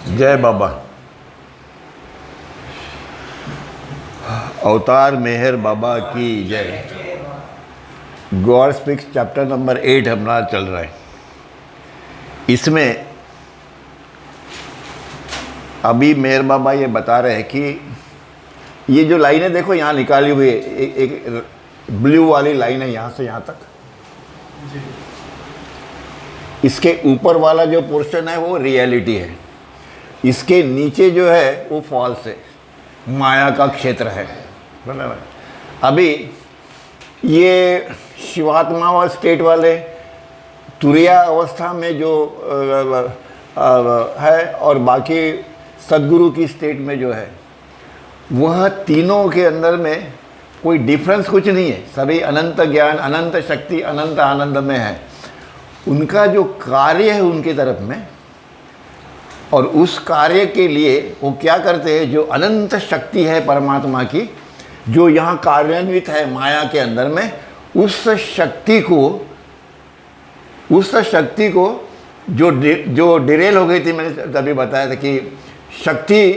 जय बाबा। अवतार मेहर बाबा की जय। गॉड स्पीक्स चैप्टर नंबर 8 हमारा चल रहा है। इसमें अभी मेहर बाबा ये बता रहे हैं कि ये जो लाइन है देखो यहाँ निकाली हुई है, एक ब्लू वाली लाइन है यहाँ से यहाँ तक। इसके ऊपर वाला जो पोर्शन है वो रियलिटी है, इसके नीचे जो है वो फॉल्स है, माया का क्षेत्र है। अभी ये शिवात्मा और स्टेट वाले तुरिया अवस्था में जो है और बाकी सद्गुरु की स्टेट में जो है, वह तीनों के अंदर में कोई डिफरेंस कुछ नहीं है। सभी अनंत ज्ञान, अनंत शक्ति, अनंत आनंद में है। उनका जो कार्य है उनकी तरफ में, और उस कार्य के लिए वो क्या करते हैं, जो अनंत शक्ति है परमात्मा की, जो यहाँ कार्यान्वित है माया के अंदर में, उस शक्ति को जो डिरेल हो गई थी, मैंने तभी बताया था कि शक्ति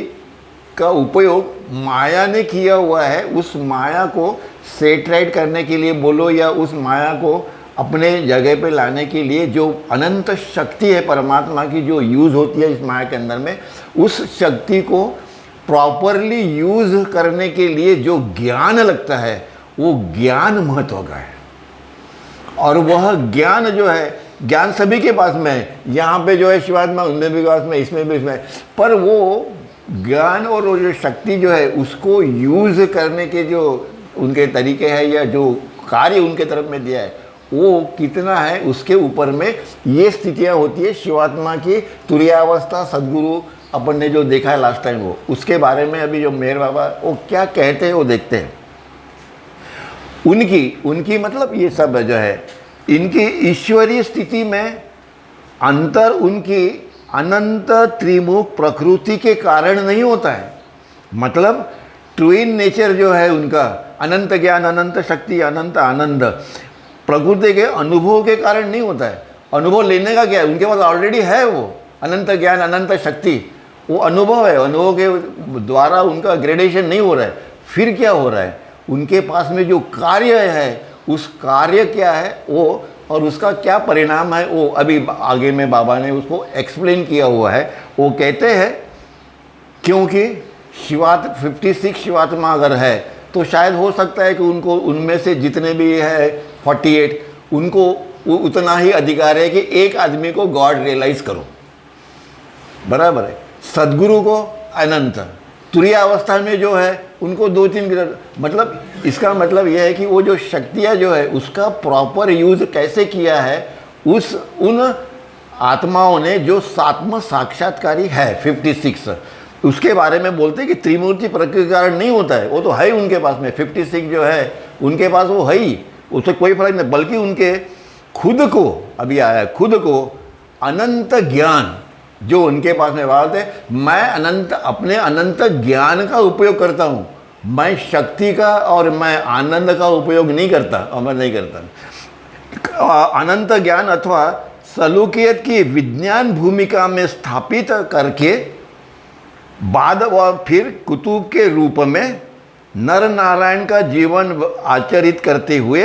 का उपयोग माया ने किया हुआ है। उस माया को सेटराइट करने के लिए बोलो, या उस माया को अपने जगह पे लाने के लिए जो अनंत शक्ति है परमात्मा की, जो यूज़ होती है इस माया के अंदर में, उस शक्ति को प्रॉपरली यूज़ करने के लिए जो ज्ञान लगता है, वो ज्ञान महत्व का है। और वह ज्ञान जो है, ज्ञान सभी के पास में है। यहाँ पे जो है शिवात्मा, उनमें भी पास में, इसमें भी, इसमें, पर वो ज्ञान और वो जो शक्ति जो है उसको यूज़ करने के जो उनके तरीके हैं, या जो कार्य उनके तरफ में दिया है, वो कितना है, उसके ऊपर में ये स्थितियाँ होती है शिवात्मा की तुरीयावस्था। सद्गुरु अपन ने जो देखा है लास्ट टाइम, वो उसके बारे में अभी जो मेहर बाबा वो क्या कहते हैं वो देखते हैं। उनकी मतलब ये सब जो है, इनकी ईश्वरीय स्थिति में अंतर उनकी अनंत त्रिमुख प्रकृति के कारण नहीं होता है। मतलब ट्विन नेचर जो है उनका, अनंत ज्ञान, अनंत शक्ति, अनंत आनंद, प्रकृति के अनुभव के कारण नहीं होता है। अनुभव लेने का क्या है, उनके पास ऑलरेडी है वो अनंत ज्ञान, अनंत शक्ति, वो अनुभव है। अनुभव के द्वारा उनका ग्रेडेशन नहीं हो रहा है। फिर क्या हो रहा है, उनके पास में जो कार्य है, उस कार्य क्या है वो, और उसका क्या परिणाम है, वो अभी आगे में बाबा ने उसको एक्सप्लेन किया हुआ है। वो कहते हैं क्योंकि 56 शिवात्मा अगर है, तो शायद हो सकता है कि उनको उनमें से जितने भी है 48, उनको उतना ही अधिकार है कि एक आदमी को गॉड रियलाइज करो। बराबर है। सद्गुरु को अनंत, तुरीय अवस्था में जो है उनको 2-3, मतलब इसका मतलब यह है कि वो जो शक्तियाँ जो है उसका प्रॉपर यूज़ कैसे किया है उन आत्माओं ने, जो सात्म साक्षात्कारी है 56, उसके बारे में बोलते हैं कि त्रिमूर्ति प्रकृति कारण नहीं होता है। वो तो है ही उनके पास में, 56 जो है उनके पास वो है ही, उससे कोई फर्क नहीं। बल्कि उनके खुद को, अभी आया है, खुद को अनंत ज्ञान जो उनके पास में बात है, मैं अपने अनंत ज्ञान का उपयोग करता हूँ, मैं शक्ति का और मैं आनंद का उपयोग नहीं करता, और मैं नहीं करता। अनंत ज्ञान अथवा सलूकियत की विज्ञान भूमिका में स्थापित करके बाद व फिर कुतुब के रूप में नर नारायण का जीवन आचरित करते हुए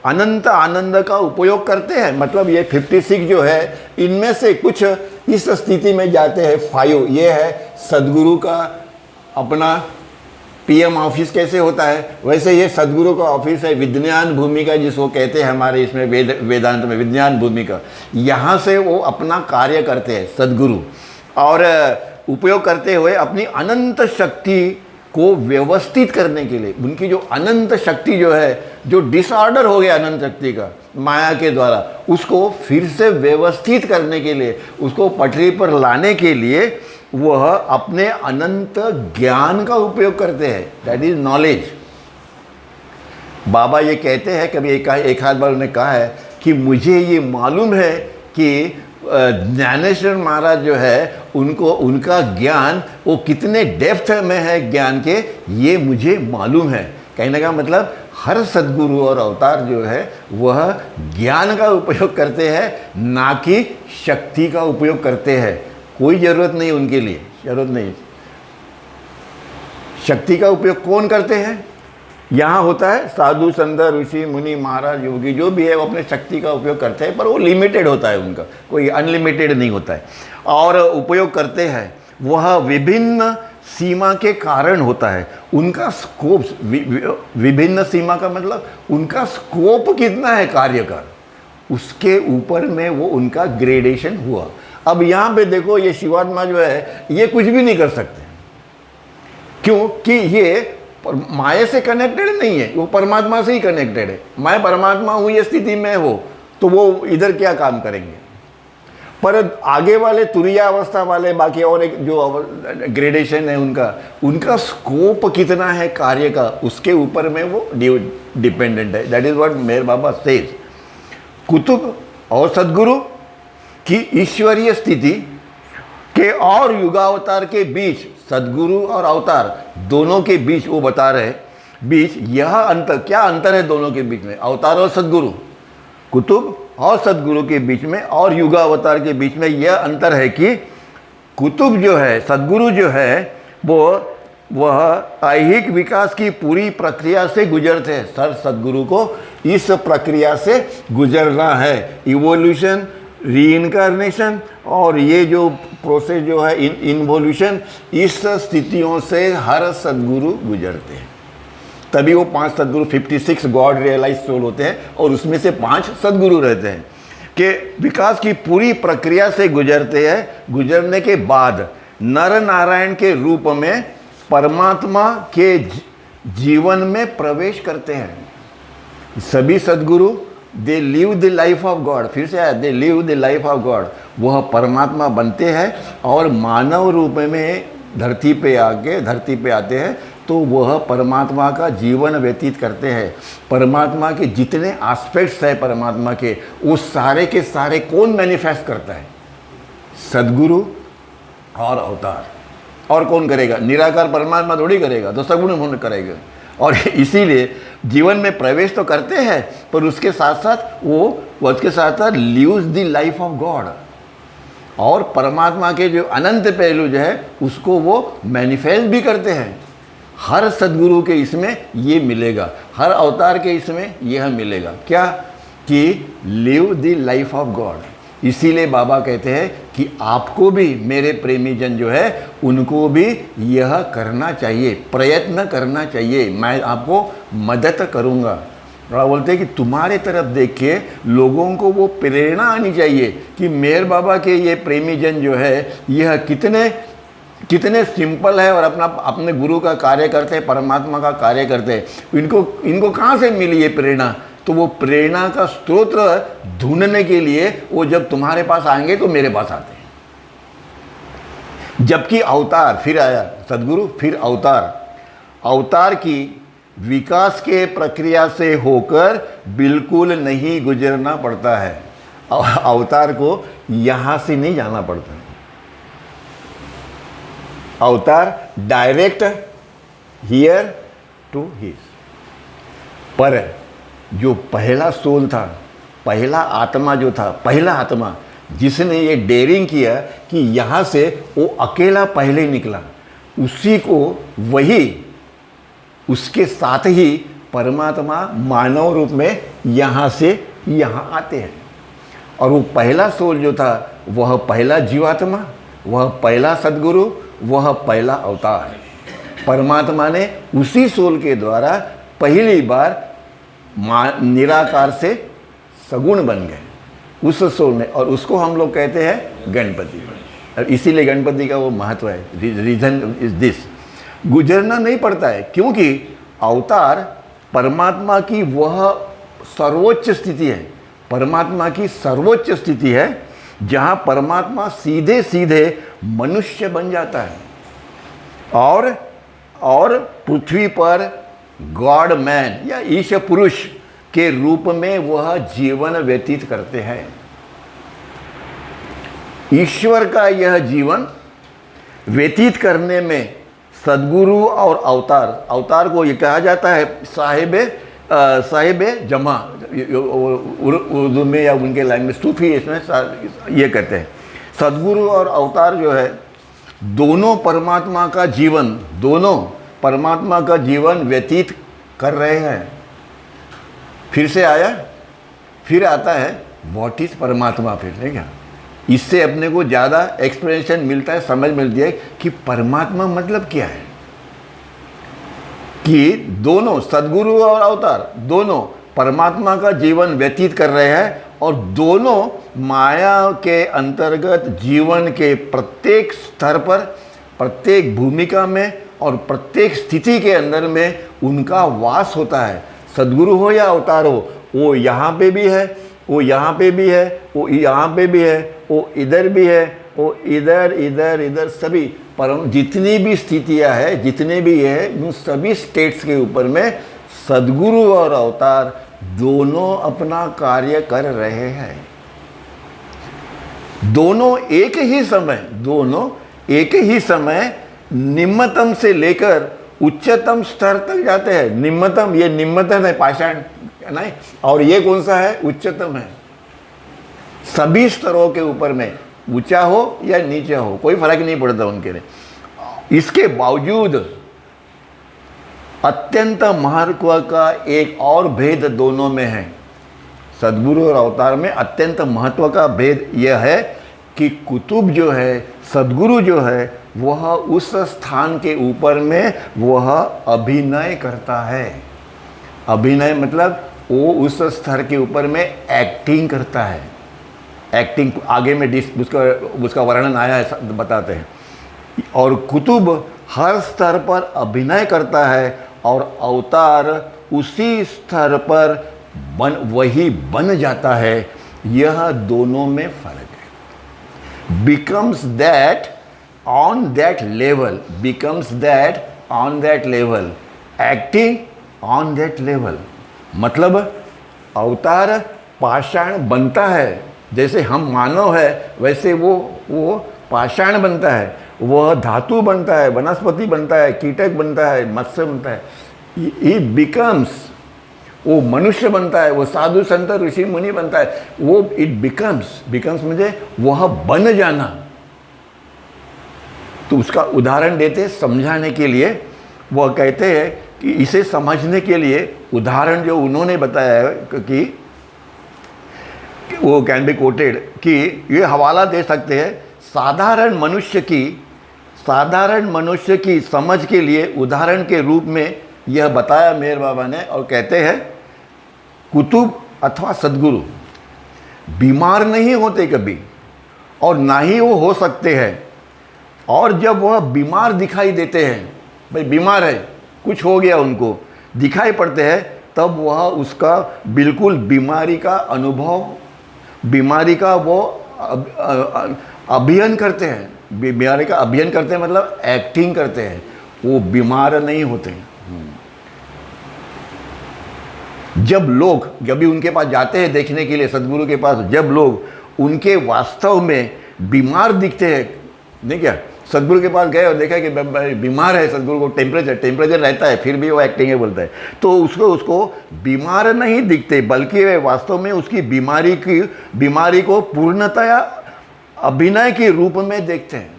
अनंत आनंद का उपयोग करते हैं। मतलब ये 56 जो है, इनमें से कुछ इस स्थिति में जाते हैं। 5 ये है सद्गुरु का अपना पीएम ऑफिस कैसे होता है, वैसे ये सद्गुरु का ऑफिस है, विज्ञान भूमिका जिसको कहते हैं हमारे इसमें वेदांत में, विज्ञान भूमिका। यहाँ से वो अपना कार्य करते हैं सद्गुरु, और उपयोग करते हुए अपनी अनंत शक्ति को व्यवस्थित करने के लिए। उनकी जो अनंत शक्ति जो है, जो डिसऑर्डर हो गया अनंत शक्ति का माया के द्वारा, उसको फिर से व्यवस्थित करने के लिए, उसको पटरी पर लाने के लिए वह अपने अनंत ज्ञान का उपयोग करते हैं। That is knowledge. बाबा ये कहते हैं, कभी एक आध बार उन्होंने कहा है कि मुझे ये मालूम है कि ज्ञानेश्वर महाराज जो है, उनको उनका ज्ञान वो कितने डेप्थ में है ज्ञान के, ये मुझे मालूम है। कहने का मतलब हर सद्गुरु और अवतार जो है वह ज्ञान का उपयोग करते हैं, ना कि शक्ति का उपयोग करते हैं। कोई ज़रूरत नहीं उनके लिए, ज़रूरत नहीं। शक्ति का उपयोग कौन करते हैं? यहाँ होता है साधु संत ऋषि मुनि महाराज योगी जो भी है वो अपने शक्ति का उपयोग करते हैं, पर वो लिमिटेड होता है, उनका कोई अनलिमिटेड नहीं होता है। और उपयोग करते हैं वह विभिन्न सीमा के कारण होता है। उनका स्कोप विभिन्न सीमा का मतलब उनका स्कोप कितना है कार्य का, उसके ऊपर में वो उनका ग्रेडेशन हुआ। अब यहाँ पे देखो ये शिवात्मा जो है ये कुछ भी नहीं कर सकते, क्योंकि ये माया से कनेक्टेड नहीं है, वो परमात्मा से ही कनेक्टेड है। मैं परमात्मा हूँ ये स्थिति में हो तो वो इधर क्या काम करेंगे। पर आगे वाले तुरीय अवस्था वाले बाकी और एक जो ग्रेडेशन है उनका स्कोप कितना है कार्य का, उसके ऊपर में वो डिपेंडेंट है। That is what Meher Baba says. कुतुब और सदगुरु की ईश्वरीय स्थिति के और युगावतार के बीच, सदगुरु और अवतार दोनों के बीच वो बता रहे बीच यह अंतर, क्या अंतर है दोनों के बीच में, अवतार और सदगुरु, कुतुब और सदगुरु के बीच में और युगावतार के बीच में यह अंतर है कि कुतुब जो है, सदगुरु जो है वह ऐहिक विकास की पूरी प्रक्रिया से गुजरते हैं। सर सदगुरु को इस प्रक्रिया से गुजरना है, इवोल्यूशन, रीइंकार्नेशन और ये जो प्रोसेस जो है इन्वोल्यूशन, इस स्थितियों से हर सदगुरु गुजरते हैं। तभी वो 5 सदगुरु 56 गॉड रियलाइज सोल होते हैं और उसमें से 5 सदगुरु रहते हैं कि विकास की पूरी प्रक्रिया से गुजरते हैं। गुजरने के बाद नर नारायण के रूप में परमात्मा के जीवन में प्रवेश करते हैं। सभी सदगुरु they live the life of God, फिर से आया, they live the life of God, वह परमात्मा बनते हैं और मानव रूप में धरती पे आते हैं तो वह परमात्मा का जीवन व्यतीत करते हैं। परमात्मा के जितने एस्पेक्ट्स हैं परमात्मा के, वो सारे के सारे कौन मैनिफेस्ट करता है? सदगुरु और अवतार। और कौन करेगा? निराकार परमात्मा थोड़ी करेगा, तो सगुण करेगा। और इसीलिए जीवन में प्रवेश तो करते हैं पर उसके साथ साथ वो उसके साथ साथ lives the life of God, और परमात्मा के जो अनंत पहलू जो है उसको वो मैनिफेस्ट भी करते हैं। हर सदगुरु के इसमें ये मिलेगा, हर अवतार के इसमें यह मिलेगा, क्या कि live the life of God. इसीलिए बाबा कहते हैं कि आपको भी, मेरे प्रेमी जन जो है उनको भी यह करना चाहिए, प्रयत्न करना चाहिए। मैं आपको मदद करूँगा। बड़ा बोलते हैं कि तुम्हारे तरफ देख के लोगों को वो प्रेरणा आनी चाहिए कि मेहर बाबा के ये प्रेमी जन जो है यह कितने सिंपल है और अपने गुरु का कार्य करते हैं, परमात्मा का कार्य करते हैं। इनको कहाँ से मिली ये प्रेरणा? तो वो प्रेरणा का स्रोत ढूंढने के लिए वो जब तुम्हारे पास आएंगे तो मेरे पास आते हैं। जबकि अवतार, फिर आया सदगुरु, फिर अवतार की विकास के प्रक्रिया से होकर बिल्कुल नहीं गुजरना पड़ता है। अवतार को यहाँ से नहीं जाना पड़ता। अवतार डायरेक्ट हियर टू हिज। पर जो पहला सोल था, पहला आत्मा जो था, पहला आत्मा जिसने ये डेयरिंग किया कि यहाँ से वो अकेला पहले निकला, उसी को वही उसके साथ ही परमात्मा मानव रूप में यहाँ से यहाँ आते हैं। और वो पहला सोल जो था वह पहला जीवात्मा, वह पहला सदगुरु, वह पहला अवतार है। परमात्मा ने उसी सोल के द्वारा पहली बार निराकार से सगुण बन गए उस सोल ने, और उसको हम लोग कहते हैं गणपति। और इसीलिए गणपति का वो महत्व है। रीजन इज दिस, गुजरना नहीं पड़ता है क्योंकि अवतार परमात्मा की वह सर्वोच्च स्थिति है, परमात्मा की सर्वोच्च स्थिति है जहाँ परमात्मा सीधे सीधे मनुष्य बन जाता है और पृथ्वी पर गॉड मैन या ईश पुरुष के रूप में वह जीवन व्यतीत करते हैं। ईश्वर का यह जीवन व्यतीत करने में सदगुरु और अवतार को ये कहा जाता है साहिब जमा, उर्दू में या उनके लैंग्वेज सूफी इसमें ये कहते हैं सदगुरु और अवतार जो है दोनों परमात्मा का जीवन व्यतीत कर रहे हैं। फिर से आया, फिर आता है व्हाट इज परमात्मा। फिर है क्या, इससे अपने को ज़्यादा एक्सप्लेनेशन मिलता है, समझ मिलती है कि परमात्मा मतलब क्या है। कि दोनों सदगुरु और अवतार दोनों परमात्मा का जीवन व्यतीत कर रहे हैं और दोनों माया के अंतर्गत जीवन के प्रत्येक स्तर पर, प्रत्येक भूमिका में और प्रत्येक स्थिति के अंदर में उनका वास होता है। सदगुरु हो या अवतार हो, वो यहाँ पे भी है, वो यहाँ पे भी है, वो यहाँ पे भी है, वो इधर भी है, वो इधर इधर इधर सभी परम जितनी भी स्थितियाँ है, जितने भी है, उन सभी स्टेट्स के ऊपर में सदगुरु और अवतार दोनों अपना कार्य कर रहे हैं। दोनों एक ही समय निम्नतम से लेकर उच्चतम स्तर तक जाते हैं। निम्नतम, ये निम्नतम है पाषाण नहीं, और ये कौन सा है, उच्चतम है। सभी स्तरों के ऊपर में ऊंचा हो या नीचा हो कोई फर्क नहीं पड़ता उनके लिए। इसके बावजूद अत्यंत महत्व का एक और भेद दोनों में है। सदगुरु और अवतार में अत्यंत महत्व का भेद यह है कि कुतुब जो है, सदगुरु जो है, वह उस स्थान के ऊपर में वह अभिनय करता है। अभिनय मतलब वो उस स्तर के ऊपर में एक्टिंग करता है। एक्टिंग आगे में उसका वर्णन आया है, बताते हैं। और कुतुब हर स्तर पर अभिनय करता है और अवतार उसी स्तर पर वही बन जाता है। यह दोनों में फर्क है। becomes that on that level, acting on that level। मतलब अवतार पाषाण बनता है, जैसे हम मानव है वैसे वो पाषाण बनता है, वह धातु बनता है, वनस्पति बनता है, कीटक बनता है, मत्स्य बनता है। ही बिकम्स, वो मनुष्य बनता है, वो साधु संत ऋषि मुनि बनता है, वो इट बिकम्स मुझे वह बन जाना। तो उसका उदाहरण देते समझाने के लिए। वह कहते हैं कि इसे समझने के लिए उदाहरण जो उन्होंने बताया है कि वो कैन बी कोटेड, कि ये हवाला दे सकते हैं साधारण मनुष्य की समझ के लिए उदाहरण के रूप में यह बताया मेहर बाबा ने। और कहते हैं कुतुब अथवा सदगुरु बीमार नहीं होते कभी, और ना ही वो हो सकते हैं। और जब वह बीमार दिखाई देते हैं, भाई बीमार है, कुछ हो गया, उनको दिखाई पड़ते हैं, तब वह उसका बिल्कुल बीमारी का अनुभव, बीमारी का वो अभियन करते हैं। बीमारी का अभियन करते हैं मतलब एक्टिंग करते हैं, वो बीमार नहीं होते। जब लोग भी उनके पास जाते हैं देखने के लिए, सदगुरु के पास, जब लोग उनके वास्तव में बीमार दिखते हैं, नहीं क्या, सदगुरु के पास गए और देखा कि बीमार है, सदगुरु को टेम्परेचर रहता है, फिर भी वो एक्टिंग है बोलता है, तो उसको बीमार नहीं दिखते, बल्कि वे वास्तव में उसकी बीमारी को पूर्णतया अभिनय के रूप में देखते हैं।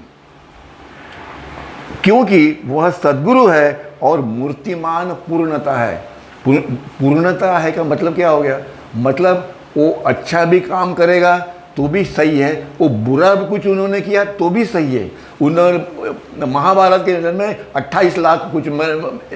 क्योंकि वह सदगुरु है और मूर्तिमान पूर्णता है। पूर्णता है का मतलब क्या हो गया, मतलब वो अच्छा भी काम करेगा तो भी सही है, वो बुरा भी कुछ उन्होंने किया तो भी सही है। उन्होंने महाभारत के अंदर में 28 लाख कुछ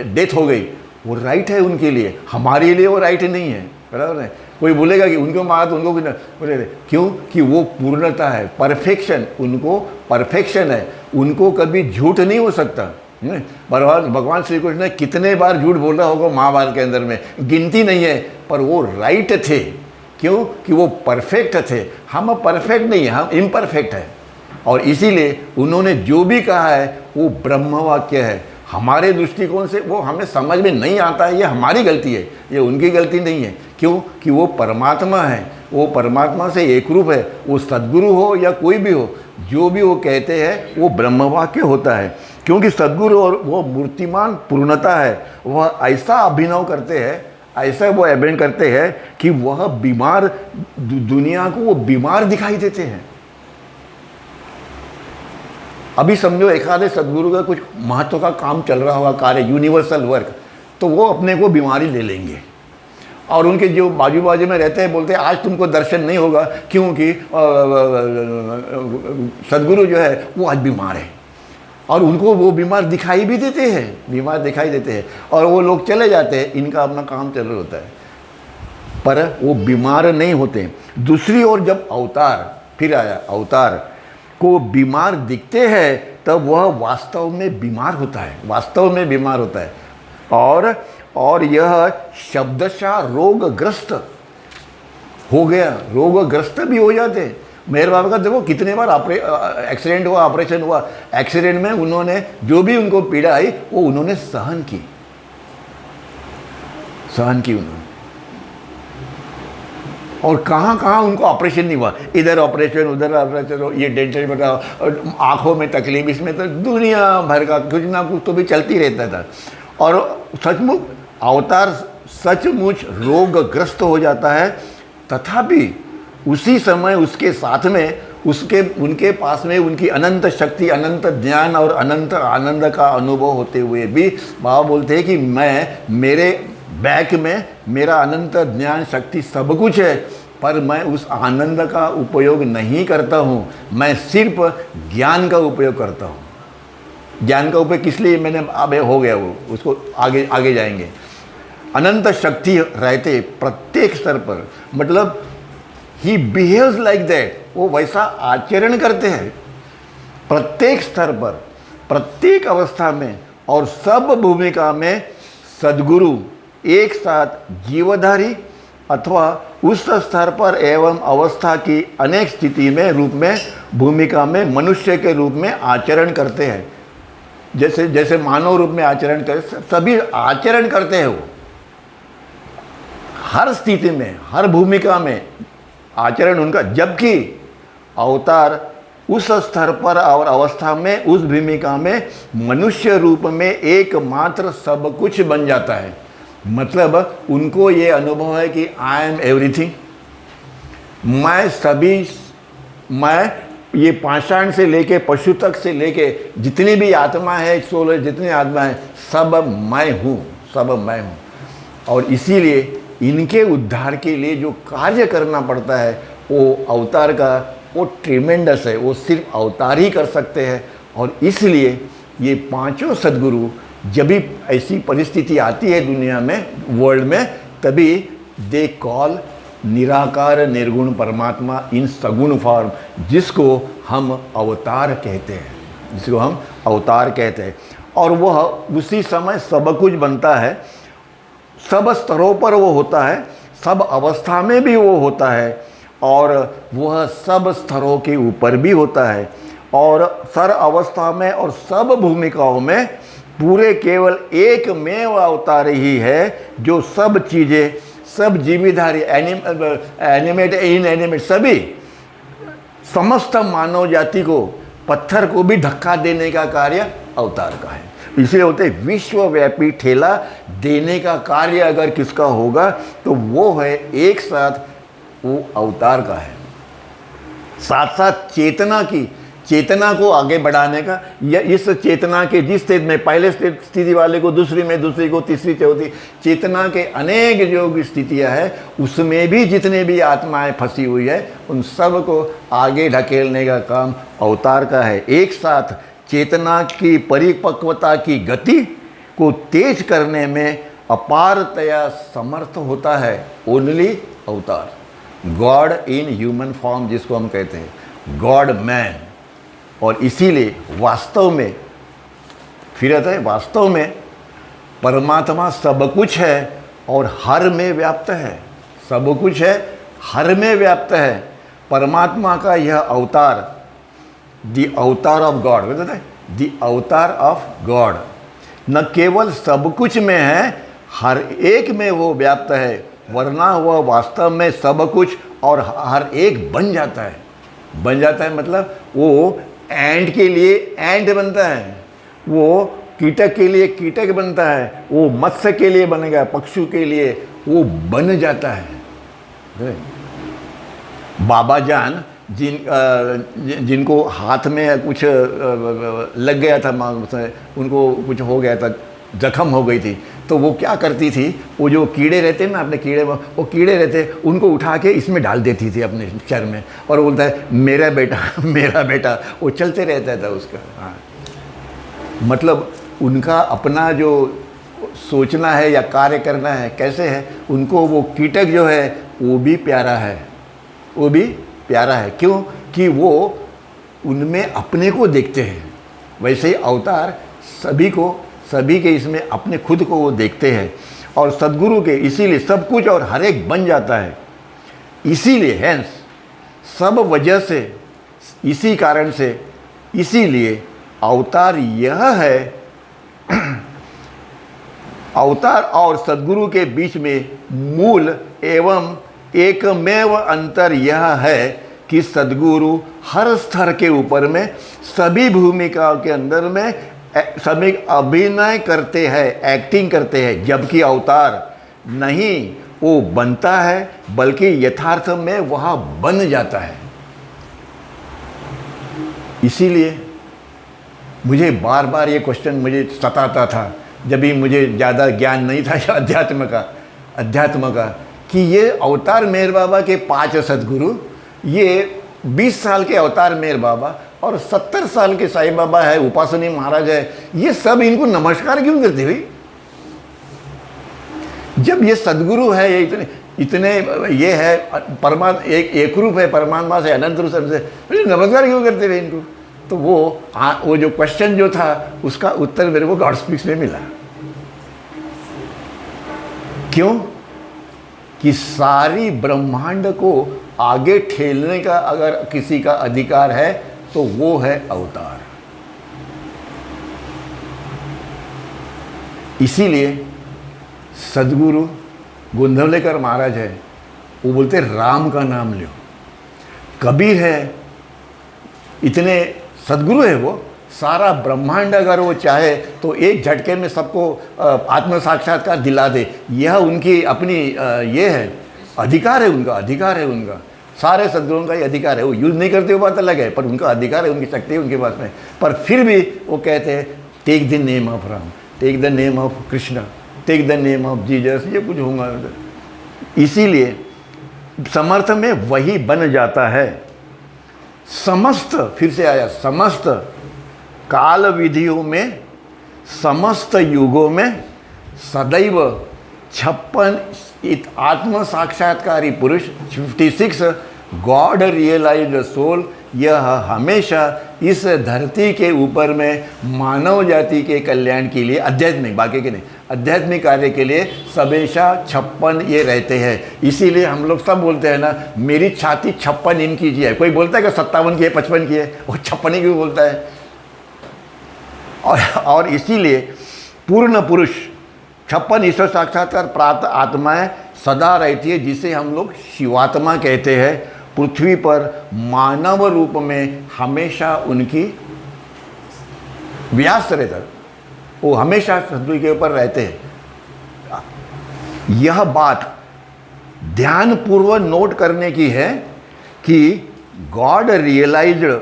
डेथ हो गई, वो राइट है उनके लिए, हमारे लिए वो राइट नहीं है, बराबर है। कोई बोलेगा कि उनको मारा तो उनको बोले, क्यों कि वो पूर्णता है, परफेक्शन, उनको परफेक्शन है, उनको कभी झूठ नहीं हो सकता। भगवान श्री कृष्ण ने कितने बार झूठ बोला होगा महाभारत के अंदर में, गिनती नहीं है, पर वो राइट थे। क्यों कि वो परफेक्ट थे, हम परफेक्ट नहीं हैं, हम इम्परफेक्ट हैं। और इसीलिए उन्होंने जो भी कहा है वो ब्रह्म वाक्य है। हमारे दृष्टिकोण से वो हमें समझ में नहीं आता है, ये हमारी गलती है, ये उनकी गलती नहीं है। क्यों कि वो परमात्मा है, वो परमात्मा से एक रूप है। वो सदगुरु हो या कोई भी हो, जो भी वो कहते हैं वो ब्रह्म वाक्य होता है। क्योंकि सदगुरु और वो मूर्तिमान पूर्णता है, वह ऐसा अभिनव करते हैं, ऐसा वो अभिनय करते हैं कि वह बीमार दुनिया को वो बीमार दिखाई देते हैं। अभी समझो एक आधे सदगुरु का कुछ महत्व का काम चल रहा होगा, कार्य, यूनिवर्सल वर्क, तो वो अपने को बीमारी ले लेंगे और उनके जो बाजू बाजू में रहते हैं बोलते हैं आज तुमको दर्शन नहीं होगा क्योंकि सदगुरु जो है वो आज बीमार है, और उनको वो बीमार दिखाई भी देते हैं, बीमार दिखाई देते हैं और वो लोग चले जाते हैं, इनका अपना काम चल रहा होता है, पर वो बीमार नहीं होते। दूसरी ओर जब अवतार फिर आया, अवतार को बीमार दिखते हैं तब वह वास्तव में बीमार होता है, वास्तव में बीमार होता है और यह शब्दशः रोगग्रस्त हो गया, रोगग्रस्त भी हो जाते हैं। मेहर बाबा का देखो कितने बार एक्सीडेंट हुआ, ऑपरेशन हुआ, एक्सीडेंट में उन्होंने जो भी उनको पीड़ा आई वो उन्होंने सहन की उन्होंने, और कहाँ कहाँ उनको ऑपरेशन नहीं हुआ, इधर ऑपरेशन उधर ऑपरेशन, ये डेंटल में, आँखों में तकलीफ, इसमें तो दुनिया भर का कुछ ना कुछ तो भी चलती रहता था। और सचमुच अवतार सचमुच रोगग्रस्त हो जाता है, तथापि उसी समय उसके साथ में उनके पास में उनकी अनंत शक्ति, अनंत ज्ञान और अनंत आनंद का अनुभव होते हुए भी बाबा बोलते हैं कि मेरे बैक में मेरा अनंत ज्ञान शक्ति सब कुछ है, पर मैं उस आनंद का उपयोग नहीं करता हूँ, मैं सिर्फ ज्ञान का उपयोग करता हूँ। ज्ञान का उपयोग किस लिए मैंने अब हो गया वो, उसको आगे जाएंगे। अनंत शक्ति रहते प्रत्येक स्तर पर, मतलब ही बिहेव्स लाइक दैट, वो वैसा आचरण करते हैं प्रत्येक स्तर पर, प्रत्येक अवस्था में और सब भूमिका में। सद्गुरु एक साथ जीवधारी अथवा उस स्तर पर एवं अवस्था की अनेक स्थिति में, रूप में, भूमिका में मनुष्य के रूप में आचरण करते हैं। जैसे जैसे मानव रूप में आचरण करते, सभी आचरण करते हैं, वो हर स्थिति में, हर भूमिका में आचरण उनका, जबकि अवतार उस स्तर पर और अवस्था में, उस भूमिका में मनुष्य रूप में एकमात्र सब कुछ बन जाता है। मतलब उनको ये अनुभव है कि आई एम एवरीथिंग, मैं ये पाषाण से लेके पशु तक से लेके जितनी भी आत्मा है, सोल, जितनी आत्मा है, सब मैं हूँ। और इसीलिए इनके उद्धार के लिए जो कार्य करना पड़ता है वो अवतार का, वो ट्रिमेंडस है, वो सिर्फ अवतार ही कर सकते हैं। और इसलिए ये पांचों सद्गुरु जब भी ऐसी परिस्थिति आती है दुनिया में, वर्ल्ड में, तभी दे कॉल निराकार निर्गुण परमात्मा इन सगुण फॉर्म, जिसको हम अवतार कहते हैं, और वह उसी समय सब कुछ बनता है, सब स्तरों पर वो होता है, सब अवस्था में भी वो होता है, और वह सब स्तरों के ऊपर भी होता है, और सर अवस्था में और सब भूमिकाओं में पूरे केवल एक में अवतार ही है, जो सब चीज़ें, सब जीविधारी, एनिमेट, इनएनिमेट, सभी समस्त मानव जाति को, पत्थर को भी धक्का देने का कार्य अवतार का है। इसलिए होते विश्वव्यापी ठेला देने का कार्य अगर किसका होगा तो वो है, एक साथ वो अवतार का है। साथ साथ चेतना को आगे बढ़ाने का, या इस चेतना के जिस स्थिति में, पहले स्थिति वाले को दूसरी में, दूसरी को तीसरी, चौथी, चेतना के अनेक जो स्थितियां हैं उसमें भी जितने भी आत्माएं फंसी हुई है उन सब को आगे ढकेलने का काम अवतार का है। एक साथ चेतना की परिपक्वता की गति को तेज करने में अपारतया समर्थ होता है ओनली अवतार, गॉड इन ह्यूमन फॉर्म, जिसको हम कहते हैं गॉड मैन। और इसीलिए वास्तव में, फिर आता है, वास्तव में परमात्मा सब कुछ है और हर में व्याप्त है, सब कुछ है, हर में व्याप्त है। परमात्मा का यह अवतार, द अवतार ऑफ गॉड, कहते हैं द अवतार ऑफ गॉड, न केवल सब कुछ में है, हर एक में वो व्याप्त है, वरना वह वास्तव में सब कुछ और हर एक बन जाता है। बन जाता है मतलब वो एंट के लिए एंट बनता है, वो कीटक के लिए कीटक बनता है, वो मत्स्य के लिए बनेगा, पक्षी के लिए वो बन जाता है। बाबा जान जिनको हाथ में कुछ लग गया था, उनको कुछ हो गया था, जख्म हो गई थी, तो वो क्या करती थी, वो जो कीड़े रहते हैं ना अपने कीड़े, वो कीड़े रहते उनको उठा के इसमें डाल देती थी अपने चर में, और बोलता है मेरा बेटा मेरा बेटा, वो चलते रहता था उसका। हाँ, मतलब उनका अपना जो सोचना है या कार्य करना है कैसे है, उनको वो कीटक जो है वो भी प्यारा है, वो भी प्यारा है। क्यों? कि वो उनमें अपने को देखते हैं। वैसे ही अवतार सभी के इसमें अपने खुद को वो देखते हैं, और सद्गुरु के इसीलिए सब कुछ और हर एक बन जाता है। इसीलिए हैंस सब वजह से, इसी कारण से, इसीलिए अवतार यह है, अवतार और सद्गुरु के बीच में मूल एवं एकमेव अंतर यह है कि सद्गुरु हर स्तर के ऊपर में सभी भूमिकाओं के अंदर में सभी अभिनय करते हैं, एक्टिंग करते हैं, जबकि अवतार नहीं, वो बनता है, बल्कि यथार्थ में वह बन जाता है। इसीलिए मुझे बार बार ये क्वेश्चन मुझे सताता था, जब भी मुझे ज़्यादा ज्ञान नहीं था अध्यात्म का, कि ये अवतार मेहर बाबा के 5 सद्गुरु, ये 20 साल के अवतार मेहर बाबा और 70 साल के साईं बाबा है, उपासनी महाराज है, ये सब इनको नमस्कार क्यों करते भाई? जब ये सद्गुरु है, ये इतने ये है परमात्मा, एक रूप है परमात्मा से, अनंत रूप से, नमस्कार क्यों करते भाई इनको? तो वो जो क्वेश्चन जो था उसका उत्तर मेरे को गॉड स्पीक्स में मिला। क्यों? कि सारी ब्रह्मांड को आगे ठेलने का अगर किसी का अधिकार है तो वो है अवतार। इसीलिए सद्गुरु गोंधवलेकर महाराज है, वो बोलते राम का नाम लो। कबीर है, इतने सद्गुरु है, वो सारा ब्रह्मांड अगर वो चाहे तो एक झटके में सबको आत्म साक्षात्कार दिला दे। यह उनकी अपनी ये है, अधिकार है उनका, सारे सद्गुरुओं का ही अधिकार है। वो यूज़ नहीं करते, वो बात अलग है, पर उनका अधिकार है, उनकी शक्ति है उनके पास में। पर फिर भी वो कहते हैं take the name of Ram, take the name of Krishna, take the name of Jesus, ये कुछ होगा। इसीलिए समर्थ में वही बन जाता है। समस्त, फिर से आया, समस्त काल विधियों में, समस्त युगों में सदैव 56 आत्म साक्षात्कारी पुरुष, 56 गॉड रियलाइज्ड सोल, यह हमेशा इस धरती के ऊपर में मानव जाति के कल्याण के लिए, आध्यात्मिक, बाकी के नहीं, आध्यात्मिक कार्य के लिए हमेशा 56 ये रहते हैं। इसीलिए हम लोग सब बोलते हैं ना, मेरी छाती 56 इंच की है। कोई बोलता है कि 57 की है, 55 की है, वो 56 क्यों बोलता है? और इसीलिए पूर्ण पुरुष 56 ईश्वर साक्षात्कार प्राप्त आत्माएं सदा रहती है, जिसे हम लोग शिवात्मा कहते हैं। पृथ्वी पर मानव रूप में हमेशा उनकी व्यास रहता है, वो हमेशा सद्गुरु के ऊपर रहते हैं। यह बात ध्यानपूर्वक नोट करने की है कि गॉड रियलाइज्ड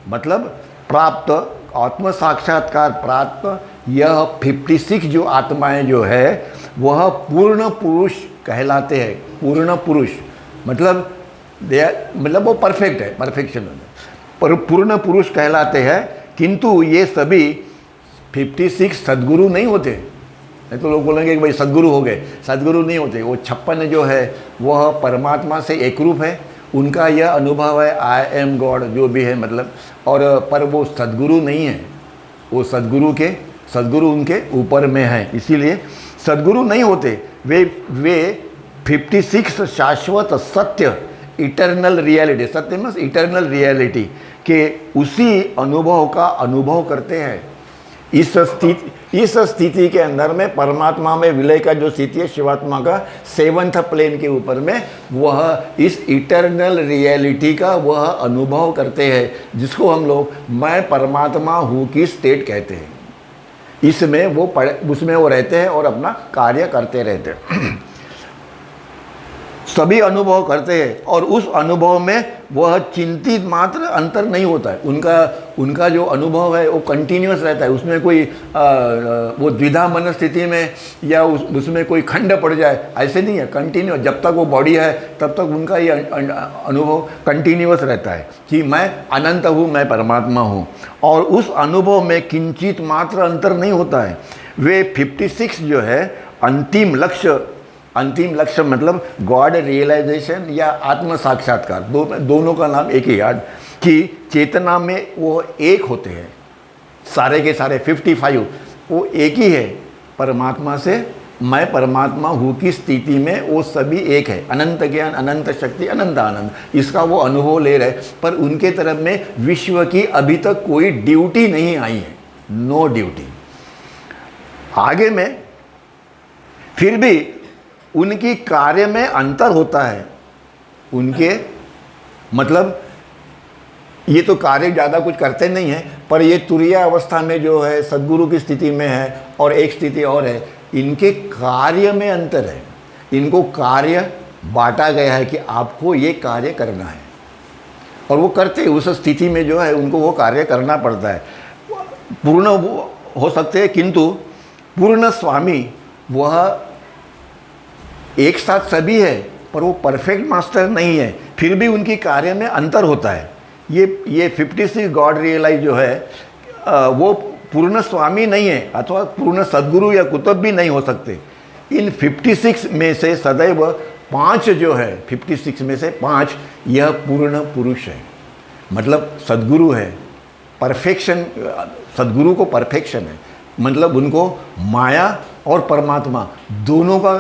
मतलब प्राप्त, आत्म साक्षात्कार प्राप्त, यह 56 जो आत्माएं जो है वह पूर्ण पुरुष कहलाते हैं। पूर्ण पुरुष मतलब वो परफेक्ट है, परफेक्शन पर पूर्ण पुरुष कहलाते हैं। किंतु ये सभी 56 सद्गुरु नहीं होते। नहीं तो लोग बोलेंगे कि भाई सद्गुरु हो गए, सद्गुरु नहीं होते। वो 56 जो है वह परमात्मा से एक रूप है, उनका यह अनुभव है आई एम गॉड जो भी है मतलब, और पर वो सद्गुरु नहीं है। वो सद्गुरु उनके ऊपर में है, इसीलिए सद्गुरु नहीं होते। वे 56 शाश्वत सत्य, इटर्नल रियलिटी, सत्य में इटर्नल रियलिटी के उसी अनुभव का अनुभव करते हैं। इस स्थिति के अंदर में परमात्मा में विलय का जो स्थिति है शिवात्मा का 7th प्लेन के ऊपर में, वह इस इटर्नल रियलिटी का वह अनुभव करते हैं, जिसको हम लोग मैं परमात्मा हूँ की स्टेट कहते हैं। उसमें वो रहते हैं और अपना कार्य करते रहते हैं। सभी अनुभव करते हैं और उस अनुभव में वह चिंतित मात्र अंतर नहीं होता है। उनका जो अनुभव है वो कंटिन्यूअस रहता है, उसमें कोई वो द्विधा मन स्थिति में या उसमें कोई खंड पड़ जाए ऐसे नहीं है। कंटिन्यूअस जब तक वो बॉडी है तब तक उनका ये अनुभव कंटिन्यूअस रहता है कि मैं अनंत हूँ, मैं परमात्मा हूँ, और उस अनुभव में किंचित मात्र अंतर नहीं होता है। वे 56 जो है अंतिम लक्ष्य मतलब गॉड रियलाइजेशन या आत्म साक्षात्कार, दोनों का नाम एक ही याद, कि चेतना में वो एक होते हैं। सारे के सारे 55 वो एक ही है परमात्मा से। मैं परमात्मा हूँ की स्थिति में वो सभी एक है। अनंत ज्ञान, अनंत शक्ति, अनंत आनंद, इसका वो अनुभव ले रहे, पर उनके तरफ में विश्व की अभी तक कोई ड्यूटी नहीं आई है, नो ड्यूटी। आगे में फिर भी उनकी कार्य में अंतर होता है। उनके मतलब ये तो कार्य ज़्यादा कुछ करते नहीं हैं, पर ये तुरीय अवस्था में जो है सद्गुरु की स्थिति में है, और एक स्थिति और है, इनके कार्य में अंतर है। इनको कार्य बांटा गया है कि आपको ये कार्य करना है, और वो करते हैं। उस स्थिति में जो है उनको वो कार्य करना पड़ता है। पूर्ण हो सकते हैं, किंतु पूर्ण स्वामी वह एक साथ सभी है, पर वो परफेक्ट मास्टर नहीं है, फिर भी उनकी कार्य में अंतर होता है। ये 56 गॉड रियलाइज जो है वो पूर्ण स्वामी नहीं है, अथवा पूर्ण सद्गुरु या कुतुब भी नहीं हो सकते। इन 56 में से सदैव 5 जो है, 56 में से 5 यह पूर्ण पुरुष है, मतलब सद्गुरु है। परफेक्शन, सद्गुरु को परफेक्शन है, मतलब उनको माया और परमात्मा दोनों का,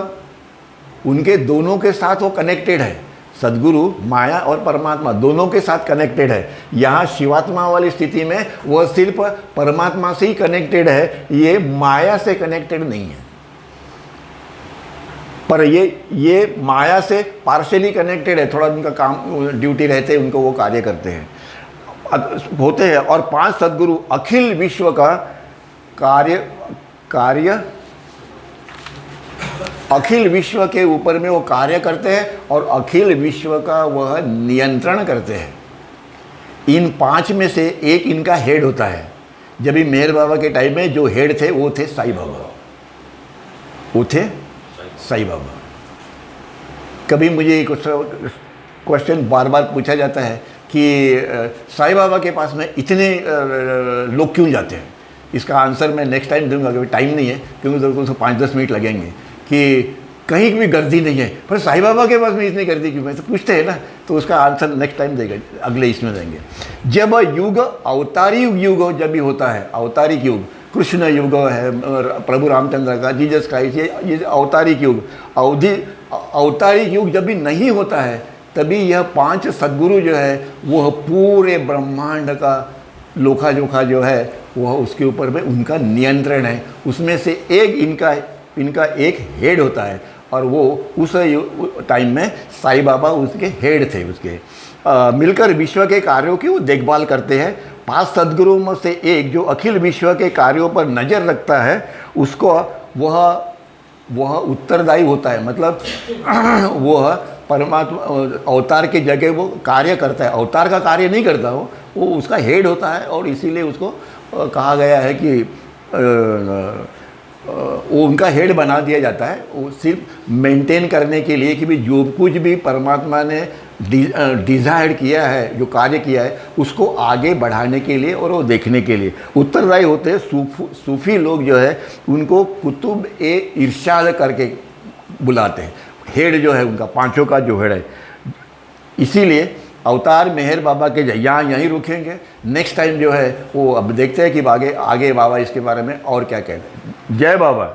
उनके दोनों के साथ वो कनेक्टेड है। सद्गुरु माया और परमात्मा दोनों के साथ कनेक्टेड है। यहाँ शिवात्मा वाली स्थिति में वह सिर्फ परमात्मा से ही कनेक्टेड है, ये माया से कनेक्टेड नहीं है। पर ये माया से पार्शियली कनेक्टेड है, थोड़ा उनका काम ड्यूटी रहते हैं, उनको वो कार्य करते हैं होते हैं। और 5 सद्गुरु अखिल विश्व का कार्य अखिल विश्व के ऊपर में वो कार्य करते हैं और अखिल विश्व का वह नियंत्रण करते हैं। इन 5 में से एक इनका हेड होता है। जब भी मेहर बाबा के टाइम में जो हेड थे वो थे साईं बाबा, वो थे साईं बाबा। कभी मुझे क्वेश्चन बार बार पूछा जाता है कि साईं बाबा के पास में इतने लोग क्यों जाते हैं। इसका आंसर मैं नेक्स्ट टाइम दूंगा, क्योंकि टाइम नहीं है, क्योंकि उसको 5-10 मिनट लगेंगे कि कहीं भी गर्दी नहीं है, पर साईं बाबा के पास में इतनी गर्दी क्यों, तो पूछते हैं ना, तो उसका आंसर नेक्स्ट टाइम देगा, अगले इसमें देंगे। जब युग अवतारी युग जब भी होता है, अवतारिक युग, कृष्ण युग है, प्रभु रामचंद्र का, जीसस क्राइस्ट, ये अवतारिक युग, अवतारिक युग जब भी नहीं होता है, तभी यह 5 सद्गुरु जो है वह पूरे ब्रह्मांड का लोखा जोखा जो है वह उसके ऊपर में उनका नियंत्रण है। उसमें से एक इनका एक हेड होता है, और वो उस टाइम में साईं बाबा उसके हेड थे। उसके मिलकर विश्व के कार्यों की वो देखभाल करते हैं। 5 सद्गुरुओं में से एक जो अखिल विश्व के कार्यों पर नज़र रखता है, उसको वह उत्तरदायी होता है, मतलब वह परमात्मा अवतार की जगह वो कार्य करता है। अवतार का कार्य नहीं करता, वो उसका हेड होता है, और इसीलिए उसको कहा गया है कि वो उनका हेड बना दिया जाता है। वो सिर्फ मेंटेन करने के लिए कि भी जो कुछ भी परमात्मा ने डिज़ायर किया है, जो कार्य किया है, उसको आगे बढ़ाने के लिए और वो देखने के लिए उत्तरदायी होते हैं। सूफी लोग जो है उनको कुतुब ए इरशाद करके बुलाते हैं। हेड जो है उनका, 5 का जो हेड है। इसीलिए अवतार मेहर बाबा के यहीं रुकेंगे। नेक्स्ट टाइम जो है वो अब देखते हैं कि आगे बाबा इसके बारे में और क्या कहते हैं। जय बाबा।